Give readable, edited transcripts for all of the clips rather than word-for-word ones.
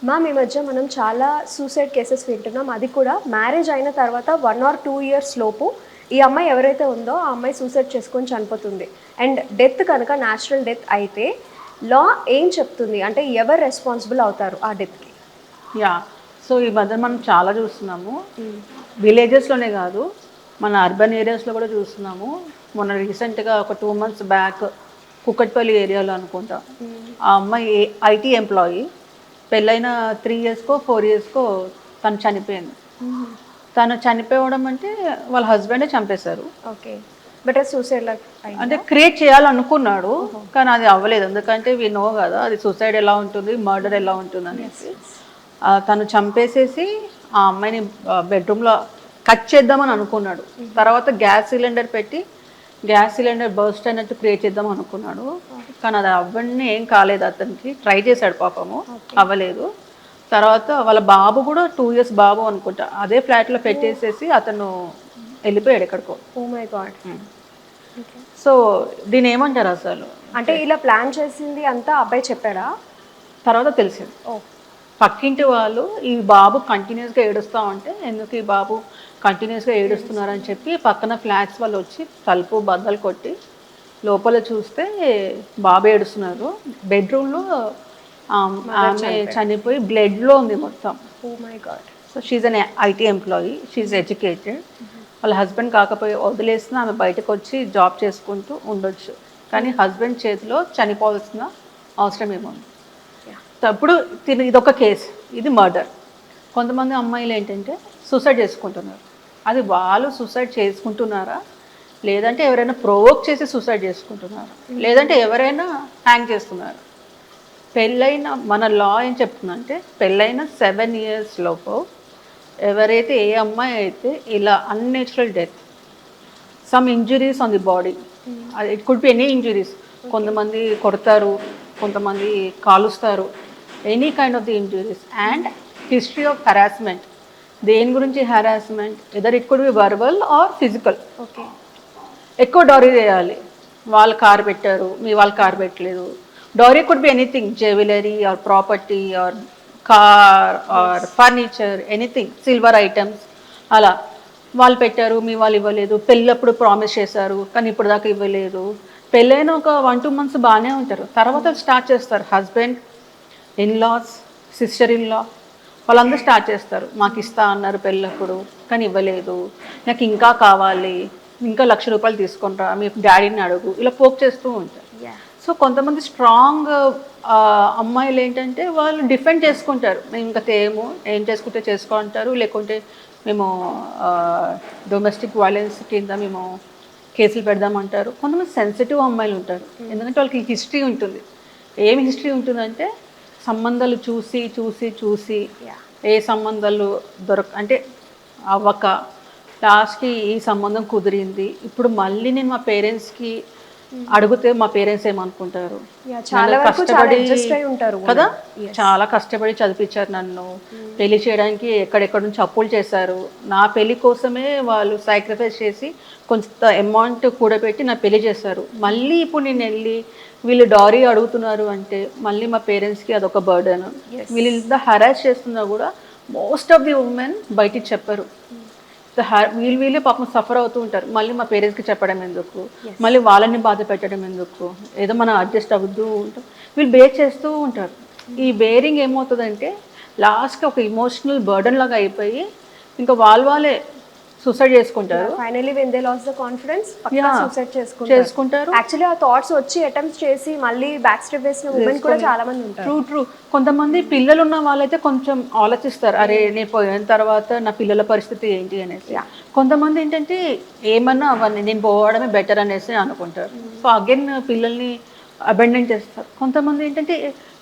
Ma'am ఈ మధ్య మనం చాలా సూసైడ్ కేసెస్ వింటున్నాం. అది కూడా మ్యారేజ్ అయిన తర్వాత 1 ఆర్ 2 ఇయర్స్ లోపు ఈ అమ్మాయి ఎవరైతే ఉందో ఆ అమ్మాయి సూసైడ్ చేసుకొని చనిపోతుంది. అండ్ డెత్ కనుక న్యాచురల్ డెత్ అయితే లా ఏం చెప్తుంది? అంటే ఎవరు రెస్పాన్సిబుల్ అవుతారు ఆ డెత్‌కి? యాహ్! సో, ఈ మధ్య మనం చాలా చూస్తున్నాము. విలేజెస్‌లోనే కాదు, మన అర్బన్ ఏరియాస్‌లో కూడా చూస్తున్నాము. మొన్న రీసెంట్‌గా ఒక 2 మంత్స్ బ్యాక్ కుకట్పల్లి ఏరియాలో అనుకుంటా. ఆ అమ్మాయి ఐటీ ఎంప్లాయీ. పెళ్ళైన 3 ఇయర్స్‌కో, 4 ఇయర్స్‌కో తను చనిపోయింది. తను చనిపోవడం అంటే వాళ్ళ హస్బెండే చంపేశారు. ఓకే. బట్ అది సూసైడ్ లాగా అంటే అయిందా? క్రియేట్ చేయాలనుకున్నాడు, కానీ అది అవ్వలేదు. ఎందుకంటే వి నో కదా అది సూసైడ్ ఎలా ఉంటుంది, మర్డర్ ఎలా ఉంటుంది యెస్. అనేసి. యెస్. తను చంపేసేసి ఆ అమ్మాయిని బెడ్రూమ్లో కట్ చేద్దామని అనుకున్నాడు. తర్వాత గ్యాస్ సిలిండర్ పెట్టి గ్యాస్ సిలిండర్ బర్స్ట్ అయినట్టు క్రియేట్ చేద్దాం అనుకున్నాడు, కానీ అది అవ్వని ఏం కాలేదు. అతనికి ట్రై చేశాడు పాపము, అవ్వలేదు. తర్వాత వాళ్ళ బాబు కూడా 2 ఇయర్స్ బాబు అనుకుంటా అదే ఫ్లాట్లో పెట్టేసేసి అతను వెళ్ళిపోయాడు ఎక్కడికో. Oh my god! Okay. So దీని ఏమంటారు అసలు? అంటే ఇలా ప్లాన్ చేసింది అంతా అబ్బాయి చెప్పాడా? తర్వాత తెలిసింది. ఓహ్! పక్కింటి వాళ్ళు ఈ బాబు కంటిన్యూస్గా ఏడుస్తూ ఉంటే ఎందుకు ఈ బాబు కంటిన్యూస్గా ఏడుస్తున్నారని చెప్పి పక్కన ఫ్లాట్స్ వాళ్ళు వచ్చి తలుపు బద్దలు కొట్టి లోపల చూస్తే బాబు ఏడుస్తున్నారు. బెడ్రూమ్లో ఆమె చనిపోయి బ్లడ్లో ఉంది మొత్తం. Oh my god! So she's an IT employee, she's educated. వాళ్ళ హస్బెండ్ కాకపోయి వదిలేసిన ఆమె బయటకు వచ్చి జాబ్ చేసుకుంటూ ఉండొచ్చు, కానీ హస్బెండ్ చేతిలో చనిపోవాల్సిన అవసరం ఏముంది? అప్పుడు ఇదొక కేసు, ఇది మర్డర్. కొంతమంది అమ్మాయిలు ఏంటంటే సూసైడ్ చేసుకుంటున్నారు. అది వాళ్ళు సూసైడ్ చేసుకుంటున్నారా, లేదంటే ఎవరైనా ప్రొవోక్ చేసి సూసైడ్ చేసుకుంటున్నారా, లేదంటే ఎవరైనా హ్యాంగ్ చేస్తున్నారు? పెళ్ళైన మన లా ఏం చెప్తుందంటే పెళ్ళైన 7 ఇయర్స్ లోపు ఎవరైతే ఏ అమ్మాయి అయితే ఇలా unnatural death, some injuries on the body, it could be any injuries. కొంతమంది కొడతారు, కొంతమంది కాలుస్తారు, any kind of the injuries and history of harassment. దేని గురించి harassment? Either it could be verbal or physical. Okay. ఎక్కువ డౌరీ చేయాలి. వాళ్ళు car పెట్టారు, మీ వాళ్ళు కారు పెట్టలేదు. Dowry could be anything, jewellery or property or car or furniture, anything, silver items. అలా వాళ్ళు పెట్టారు, మీ వాళ్ళు ఇవ్వలేదు. పెళ్ళప్పుడు ప్రామిస్ చేశారు, కానీ ఇప్పుడు దాకా ఇవ్వలేదు. పెళ్ళైన ఒక 1-2 మంత్స్ బాగానే ఉంటారు, తర్వాత స్టార్ట్ చేస్తారు హస్బెండ్, ఇన్లాస్, సిస్టర్ ఇన్లా, వాళ్ళందరూ స్టార్ట్ చేస్తారు. మాకు ఇస్తా అన్నారు పెళ్ళప్పుడు, కానీ ఇవ్వలేదు, నాకు ఇంకా కావాలి, ఇంకా ₹1,00,000 తీసుకుంటా, మీ డాడీని అడుగు, ఇలా పోక్ చేస్తూ ఉంటారు. సో కొంతమంది స్ట్రాంగ్ అమ్మాయిలు ఏంటంటే వాళ్ళు డిఫెండ్ చేసుకుంటారు, మేము ఇంకా తేము, ఏం చేసుకుంటే చేసుకుంటారు, లేకుంటే మేము డొమెస్టిక్ వైలెన్స్ కింద మేము కేసులు పెడదామంటారు. కొంతమంది సెన్సిటివ్ అమ్మాయిలు ఉంటారు, ఎందుకంటే వాళ్ళకి హిస్టరీ ఉంటుంది. ఏమి హిస్టరీ ఉంటుందంటే సంబంధాలు చూసి చూసి చూసి ఏ సంబంధాలు అంటే అవ్వక లాస్ట్కి ఈ సంబంధం కుదిరింది, ఇప్పుడు మళ్ళీ నేను మా పేరెంట్స్కి అడిగితే మా పేరెంట్స్ ఏమనుకుంటారు? చాలా కష్టపడి ఉంటారు కదా, చాలా కష్టపడి చదివించారు నన్ను, పెళ్లి చేయడానికి ఎక్కడెక్కడ నుంచి అప్పులు చేశారు, నా పెళ్లి కోసమే వాళ్ళు సాక్రిఫైస్ చేసి కొంత అమౌంట్ కూడబెట్టి నా పెళ్లి చేశారు. మళ్ళీ ఇప్పుడు నేను వెళ్ళి వీళ్ళు డౌరీ అడుగుతున్నారు అంటే మళ్ళీ మా పేరెంట్స్కి అదొక బర్డెన్. వీళ్ళు ఇంత హరాస్ చేస్తున్నా కూడా మోస్ట్ ఆఫ్ ది ఉమెన్ బయటికి చెప్పరు. వీళ్ళే పాపం సఫర్ అవుతూ ఉంటారు. మళ్ళీ మా పేరెంట్స్కి చెప్పడం ఎందుకు, మళ్ళీ వాళ్ళని బాధ పెట్టడం ఎందుకు, ఏదో మనం అడ్జస్ట్ అవుతూ ఉంటాం, వీళ్ళు బేర్ చేస్తూ ఉంటారు. ఈ బేరింగ్ ఏమవుతుందంటే లాస్ట్కి ఒక ఇమోషనల్ బర్డన్ లాగా అయిపోయి ఇంకా వాళ్ళే సూసైడ్ చేసుకుంటారు. Finally when they lose the confidence suicide చేసుకుంటారు. యాక్చువల్లీ ఆ థాట్స్ వచ్చి అటెంప్ట్స్ చేసి మళ్ళీ బ్యాక్ స్టెప్ వేసిన ఉమెన్ కూడా చాలా మంది ఉంటారు. ట్రూ. కొంతమంది పిల్లలు ఉన్న వాళ్ళైతే కొంచెం ఆలోచిస్తారు, అరే నేను పోయిన తర్వాత నా పిల్లల పరిస్థితి ఏంటి అనేసి. కొంతమంది ఏంటంటే ఏమన్నా అవన్నీ నేను పోవడమే బెటర్ అనేసి అనుకుంటారు. సో అగైన్ పిల్లల్ని అబెండన్ చేస్తారు. కొంతమంది ఏంటంటే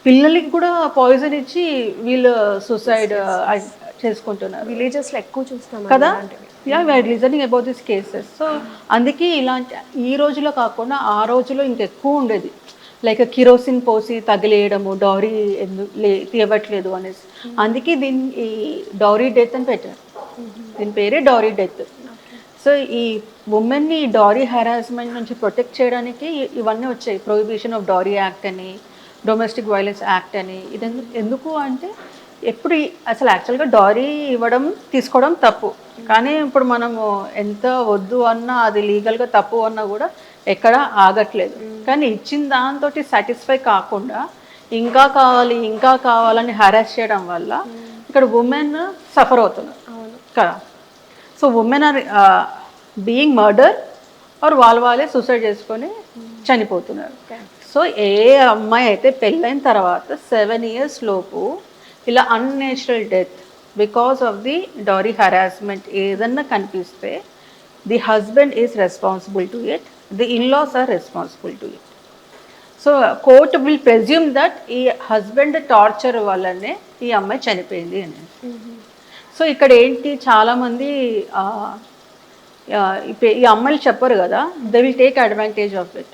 పిల్లలకి కూడా పాయిజన్ ఇచ్చి వీళ్ళు సూసైడ్ చేసుకుంటున్నారు. విలేజెస్లో ఎక్కువ చూస్తాం కదా. We are listening about this cases. So అందుకే ఇలాంటి ఈ రోజులో కాకుండా ఆ రోజులో ఇంకెక్కువ ఉండేది, లైక్ కిరోసిన్ పోసి తగిలేయడము, డౌరీ తీయవట్లేదు అనేసి. అందుకే దీన్ని ఈ డౌరీ డెత్ అని పెట్టారు, దీని పేరే డౌరీ డెత్. సో ఈ ఉమెన్ని డౌరీ హెరాస్మెంట్ నుంచి ప్రొటెక్ట్ చేయడానికి ఇవన్నీ వచ్చాయి, ప్రొహిబిషన్ ఆఫ్ డౌరీ యాక్ట్ అని, డొమెస్టిక్ వైలెన్స్ యాక్ట్ అని. ఇది ఎందుకు అంటే ఎప్పుడు అసలు యాక్చువల్గా డారీ ఇవ్వడం తీసుకోవడం తప్పు, కానీ ఇప్పుడు మనము ఎంత వద్దు అన్నా అది లీగల్గా తప్పు అన్నా కూడా ఎక్కడ ఆగట్లేదు. కానీ ఇచ్చిన దాంతో సాటిస్ఫై కాకుండా ఇంకా కావాలని హరాస్ చేయడం వల్ల ఇక్కడ ఉమెన్ సఫర్ అవుతున్నారు కదా. So women are being murder or వాళ్ళే సూసైడ్ చేసుకొని చనిపోతున్నారు. సో ఏ అమ్మాయి అయితే పెళ్ళైన తర్వాత 7 years లోపు ఇలా unnatural death because of the dowry harassment ఏదన్నా కనిపిస్తే the husband is responsible to it, the in-laws are responsible to it. So court will presume that ఈ హస్బెండ్ టార్చర్ వల్లనే ఈ అమ్మాయి చనిపోయింది అని. సో ఇక్కడ ఏంటి చాలామంది ఈ అమ్మాయిలు చెప్పరు కదా, they will take advantage of it.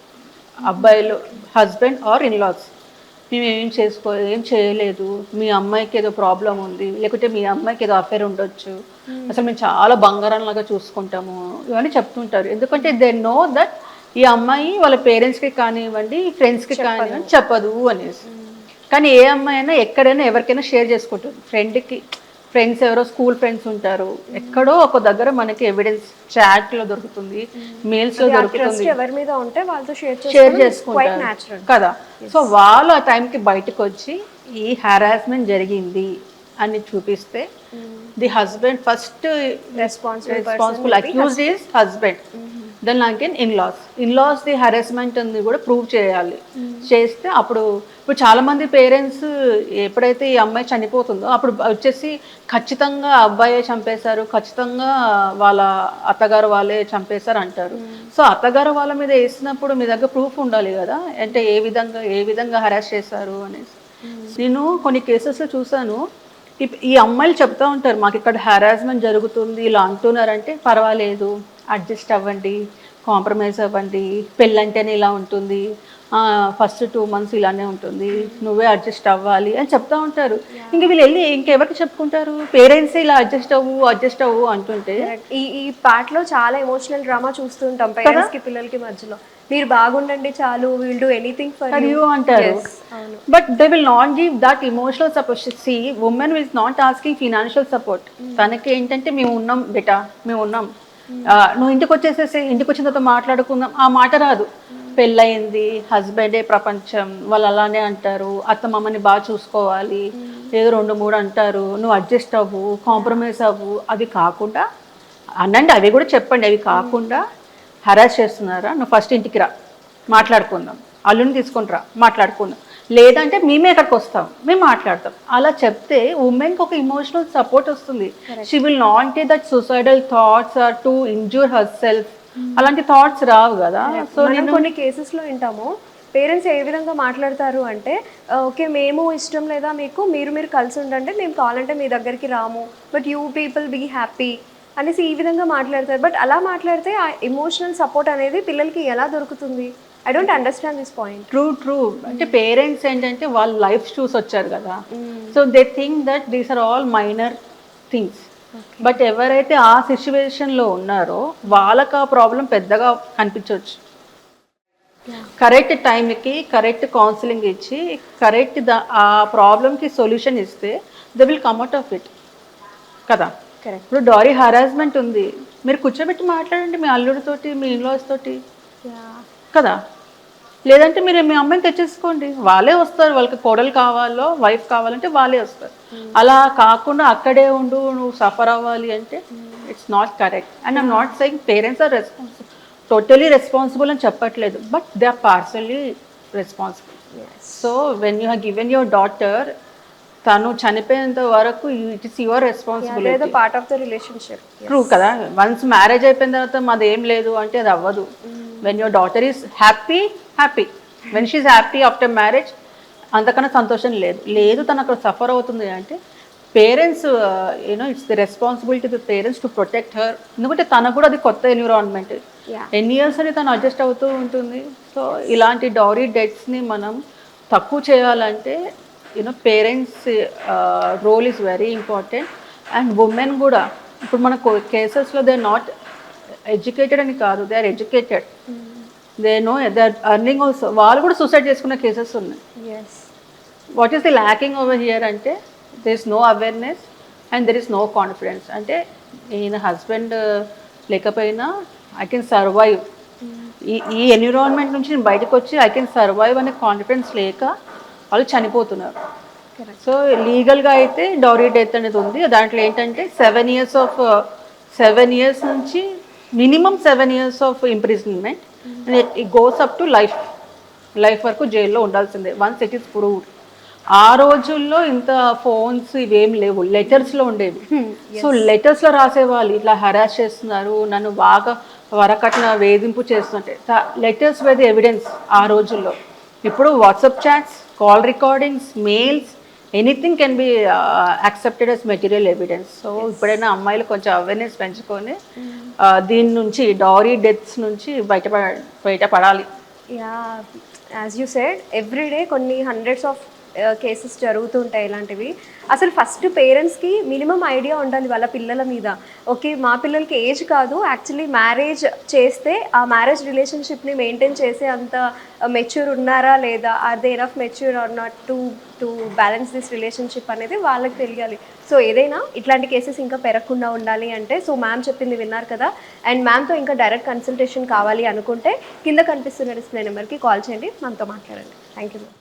అబ్బాయిలు హస్బెండ్ ఆర్ ఇన్లాస్ మేము ఏం చేయలేదు, మీ అమ్మాయికి ఏదో ప్రాబ్లం ఉంది, లేకుంటే మీ అమ్మాయికి ఏదో అఫేర్ ఉండొచ్చు, అసలు మేము చాలా బంగారంలాగా చూసుకుంటాము, ఇవన్నీ చెప్తుంటారు. ఎందుకంటే దే నో దట్ ఈ అమ్మాయి వాళ్ళ పేరెంట్స్కి కానివ్వండి ఫ్రెండ్స్కి కానివ్వండి చెప్పదు అనేసి. కానీ ఏ అమ్మాయి అయినా ఎక్కడైనా ఎవరికైనా షేర్ చేసుకుంటుంది. ఫ్రెండ్స్ ఎవరో స్కూల్ ఫ్రెండ్స్ ఉంటారు, ఎక్కడో ఒక దగ్గర మనకి ఎవిడెన్స్ చాట్లో దొరుకుతుంది, మెయిల్స్లో దొరుకుతుంది, ఎవరి మీద ఉంటే వాళ్ళతో షేర్ చేసుకుంటారు కదా. సో వాళ్ళు ఆ టైంకి బయటకు వచ్చి ఈ హరాస్మెంట్ జరిగింది అని చూపిస్తే the husband first responsible accused is husband, then again in-laws the harassment అని కూడా ప్రూవ్ చేయాలి. చేస్తే అప్పుడు ఇప్పుడు చాలామంది పేరెంట్స్ ఎప్పుడైతే ఈ అమ్మాయి చనిపోతుందో అప్పుడు వచ్చేసి ఖచ్చితంగా అబ్బాయే చంపేశారు, ఖచ్చితంగా వాళ్ళ అత్తగారు వాళ్ళే చంపేశారు అంటారు. సో అత్తగారు వాళ్ళ మీద వేసినప్పుడు మీ దగ్గర ప్రూఫ్ ఉండాలి కదా, అంటే ఏ విధంగా హరాస్ చేశారు అనేసి. నేను కొన్ని కేసెస్లో చూసాను, ఈ అమ్మాయిలు చెప్తూ ఉంటారు మాకు ఇక్కడ హరాస్మెంట్ జరుగుతుంది ఇలా అంటున్నారంటే పర్వాలేదు అడ్జస్ట్ అవ్వండి, కాంప్రమైజ్ అవ్వండి, పెళ్ళంటేనే ఇలా ఉంటుంది, ఫస్ట్ 2 months ఇలానే ఉంటుంది, నువ్వే అడ్జస్ట్ అవ్వాలి అని చెప్తా ఉంటారు. ఇంక వీళ్ళు వెళ్ళి ఇంకెవరికి చెప్పుకుంటారు, పేరెంట్స్ ఇలా అడ్జస్ట్ అవ్వు అంటుంటే. ఈ పార్ట్లో చాలా ఎమోషనల్ డ్రామా చూస్తుంటాం పేరెంట్స్ కి పిల్లలకి మధ్యలో. మీరు బాగుండండి చాలు, will do anything for you అంటారు. But they will not give that emotional support. See women will not asking financial support. తనకి ఏంటంటే మేము ఉన్నాం బేటా, మేము ఉన్నాం, నువ్వు ఇంటికి వచ్చేసేసి ఇంటికి వచ్చిన తర్వాత మాట్లాడుకుందాం, ఆ మాట రాదు. పెళ్ళయింది, హస్బెండే ప్రపంచం, వాళ్ళు అలానే అంటారు, అత్తమ్మని బాగా చూసుకోవాలి, ఏదో 2-3 అంటారు, నువ్వు అడ్జస్ట్ అవ్వు, కాంప్రమైజ్ అవ్వు. అవి కాకుండా అనండి, అవి కూడా చెప్పండి. అవి కాకుండా హరాస్ చేస్తున్నారా, నువ్వు ఫస్ట్ ఇంటికి రా మాట్లాడుకుందాం, అల్లుని తీసుకొని రా మాట్లాడుకుందాం, లేదంటే మేమే అక్కడికి వస్తాం, మేము మాట్లాడతాం. అలా చెప్తే ఉమెన్కి ఒక ఇమోషనల్ సపోర్ట్ వస్తుంది. She will not take that suicidal thoughts or to injure her self. అలాంటి థాట్స్ రావు కదా. సో నేను కొన్ని కేసెస్లో వింటాము, పేరెంట్స్ ఏ విధంగా మాట్లాడతారు అంటే, ఓకే మేము ఇష్టం లేదా మీకు, మీరు కలిసి ఉండండి, మేము కావాలంటే మీ దగ్గరికి రాము, but you people be happy అనేసి ఈ విధంగా మాట్లాడతారు. బట్ అలా మాట్లాడితే ఆ ఎమోషనల్ సపోర్ట్ అనేది పిల్లలకి ఎలా దొరుకుతుంది? I don't understand this point. True అంటే పేరెంట్స్ ఏంటంటే వాళ్ళ లైఫ్ చూసి వచ్చారు కదా, so they think that these are all minor things. But ఎవరైతే ఆ సిచ్యువేషన్లో ఉన్నారో వాళ్ళకి ఆ ప్రాబ్లం పెద్దగా కనిపించవచ్చు. కరెక్ట్ టైంకి కరెక్ట్ కౌన్సిలింగ్ ఇచ్చి కరెక్ట్ ఆ ప్రాబ్లమ్కి సొల్యూషన్ ఇస్తే they will come out of it కదా. ఇప్పుడు డారీ హరాస్మెంట్ ఉంది, మీరు కూర్చోబెట్టి మాట్లాడండి మీ అల్లుడితోటి, మీ ఇన్లాస్ తోటి కదా, లేదంటే మీరు మీ అమ్మాయిని తెచ్చేసుకోండి, వాళ్ళే వస్తారు. వాళ్ళకి కోడలు కావాలో వైఫ్ కావాలంటే వాళ్ళే వస్తారు. అలా కాకుండా అక్కడే ఉండు నువ్వు సఫర్ అవ్వాలి అంటే it's not correct. And I'm not saying parents are totally responsible అని చెప్పట్లేదు, but they are partially responsible. So when you have given your daughter, తను చనిపోయేంత వరకు it is your responsibility, part of the relationship. True కదా. Once marriage అయిపోయిన తర్వాత మాది ఏం లేదు అంటే అది అవ్వదు. When your daughter is happy, when she is happy after marriage, అంతకన్నా సంతోషం లేదు. తను అక్కడ సఫర్ అవుతుంది అంటే parents it's the responsibility the parents to protect her. ఎందుకంటే తనకు కూడా అది కొత్త ఎన్విరాన్మెంట్, ఎన్ని ఇయర్స్ అని తను అడ్జస్ట్ అవుతూ ఉంటుంది. సో ఇలాంటి డౌరీ డెత్స్ని మనం తక్కువ చేయాలంటే parents role is very important. And women కూడా ఇప్పుడు మన కేసెస్లో దే ఆర్ నాట్ ఎడ్యుకేటెడ్ అని కాదు, they are educated, they know they are earning also. వాళ్ళు కూడా సూసైడ్ చేసుకున్న కేసెస్ ఉన్నాయి. What is the lacking over here అంటే there is no awareness and there is no confidence. అంటే ఈయన హస్బెండ్ లేకపోయినా ఐ కెన్ సర్వైవ్, ఈ ఎన్విరాన్మెంట్ నుంచి నేను బయటకు వచ్చి ఐ కెన్ సర్వైవ్ అనే కాన్ఫిడెన్స్ లేక వాళ్ళు చనిపోతున్నారు. సో లీగల్గా అయితే డౌరీ డెత్ అనేది ఉంది. దాంట్లో ఏంటంటే 7 years నుంచి minimum 7 years of imprisonment, it goes up to life వరకు జైల్లో ఉండాల్సిందే వన్స్ ఇట్ ఈస్ ప్రూవ్డ్. ఆ రోజుల్లో ఇంత ఫోన్స్ ఇవేం లేవు, లెటర్స్లో ఉండేవి. సో లెటర్స్లో రాసేవాళ్ళు ఇట్లా హరాస్ చేస్తున్నారు, నన్ను బాగా వరకట్న వేధింపు చేస్తుంటే లెటర్స్ విత్ ఎవిడెన్స్ ఆ రోజుల్లో. ఇప్పుడు WhatsApp chats, call recordings, mails, anything can be accepted as material evidence. So ఇప్పుడైనా అమ్మాయిలు కొంచెం అవేర్నెస్ పెంచుకొని దీని నుంచి డౌరీ డెత్స్ నుంచి బయటపడాలి. Yeah, as you said everyday కొన్ని హండ్రెడ్స్ ఆఫ్ కేసెస్ జరుగుతుంటాయి ఇలాంటివి. అసలు ఫస్ట్ పేరెంట్స్కి మినిమం ఐడియా ఉండాలి వాళ్ళ పిల్లల మీద. ఓకే, మా పిల్లలకి ఏజ్ కాదు, యాక్చువల్లీ మ్యారేజ్ చేస్తే ఆ మ్యారేజ్ రిలేషన్షిప్ని మెయింటైన్ చేసే అంత మెచ్యూర్ ఉన్నారా లేదా, are they enough mature or not to balance this relationship అనేది వాళ్ళకి తెలియాలి. సో ఏదైనా ఇట్లాంటి కేసెస్ ఇంకా పెరగకుండా ఉండాలి అంటే, సో మ్యామ్ చెప్పింది విన్నారు కదా. అండ్ మ్యామ్తో ఇంకా డైరెక్ట్ కన్సల్టేషన్ కావాలి అనుకుంటే కింద కనిపిస్తున్న డిస్ప్లే నెంబర్కి కాల్ చేయండి, మ్యామ్తో మాట్లాడండి. Thank you ma'am.